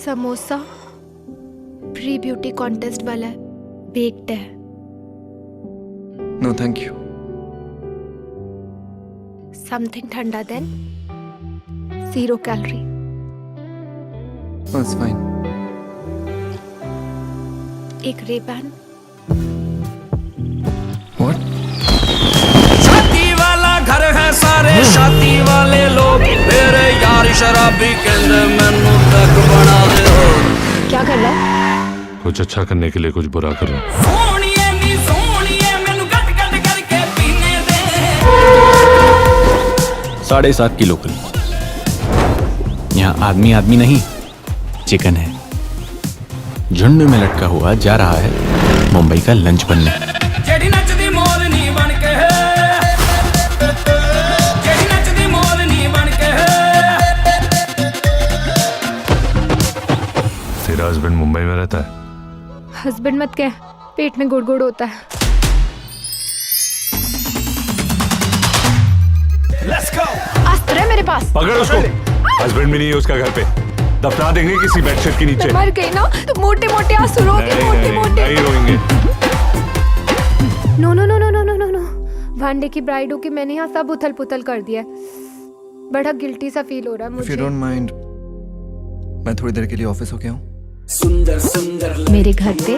Samosa pre beauty contest वाला है, baked है। No thank you. समथिंग ठंडा देन, 0 कैलोरी। That's fine. एक रेबैन। What? शादी वाला घर है, सारे शादी वाले लोग, मेरे यार शराबी कहंदे मैनू तक बना दे हो। क्या कर रहा है? कुछ अच्छा करने के लिए कुछ बुरा कर रहा हूँ। सोनिए नी सोनिए मैनू गट गट करके पीने दे। 7.5 किलो कल। यहाँ आदमी आदमी नहीं, चिकन है। झुंड में लटका हुआ जा रहा है मुंबई का लंच बनने। जेडी नचदी मोरनी बन के, जेडी नचदी मोरनी बन के। तेरा हस्बैंड मुंबई में रहता है? हस्बैंड मत कह, पेट में गुड़ गुड़ होता है। Let's go. अस्त्र है मेरे पास। पकड़ उसको। हस्बैंड भी नहीं है उसका घर पे, दफना देंगे किसी बेडशीट के नीचे। मर गई ना तो मोटे मोटे आंसू रोगे, मोटे मोटे। नहीं रोएंगे। No no no no no no no no. One day की ब्राइड हो के मैंने यहाँ सब उथल पुथल कर दिया। बड़ा गिल्टी सा फील हो रहा है If you मुझे। don't mind, मैं थोड़ी देर के लिए ऑफिस हो गया हूँ। मेरे घर पे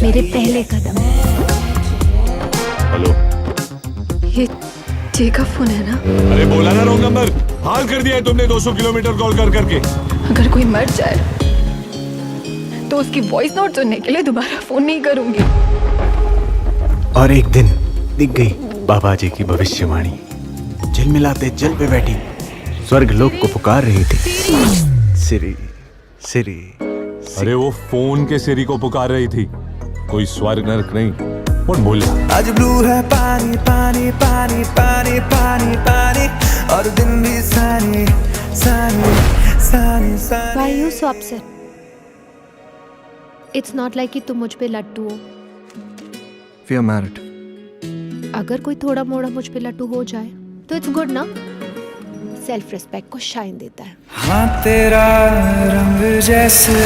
मेरे पहले कदम। हेलो। ये जे का फोन है ना? अरे बोला ना रॉन्ग नंबर। हाल कर दिया है तुमने 200 किलोमीटर कॉल कर करके। अगर कोई मर जाए तो उसकी वॉइस नोट सुनने के लिए दोबारा फोन नहीं करूंगी। और एक दिन दिख गई बाबा जी की भविष्यवाणी। झिलमिलाते जल पे बैठी स्वर्ग लोक को पुकार रही थी। सिरी सिरी। अरे वो फोन के सिरी को पुकार रही थी, कोई स्वर्ग नरक नहीं। और बोल आज ब्लू है पानी पानी पानी पानी पानी पानी, और दिन भी सानी सानी सानी सानी। Why are you so upset? It's not like कि तुम मुझ पे लट्टू हो। We are married. अगर कोई थोड़ा मोड़ा मुझ पे लट्टू हो जाए तो इट्स गुड ना, सेल्फ रिस्पेक्ट को शाइन देता है। हाँ तेरा रंग जैसे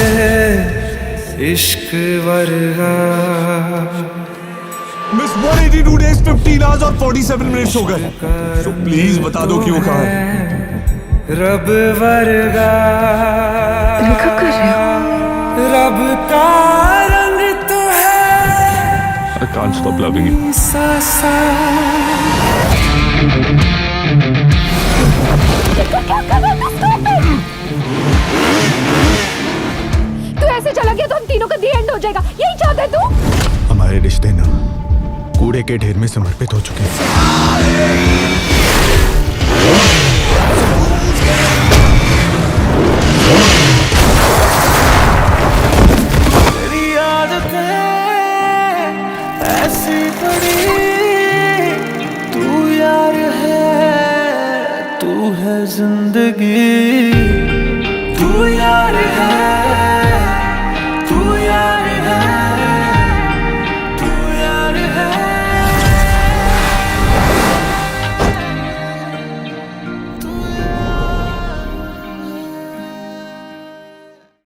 इश्क वर्गा। मिस 182 days 15 hours और 47 minutes हो गए। तो प्लीज बता दो कि वो कहाँ है। रब वर्गा क्या कर रहे हो? रब का रंग तो है। I can't stop loving you. सा सा। तू ऐसे चला गया तो हम तीनों का दी एंड हो जाएगा, यही चाहता है तू? हमारे रिश्ते ना कूड़े के ढेर में समर्पित हो चुके हैं। तेरी आदतें ऐसी पड़ी, तू यार है, तू है जिंदगी।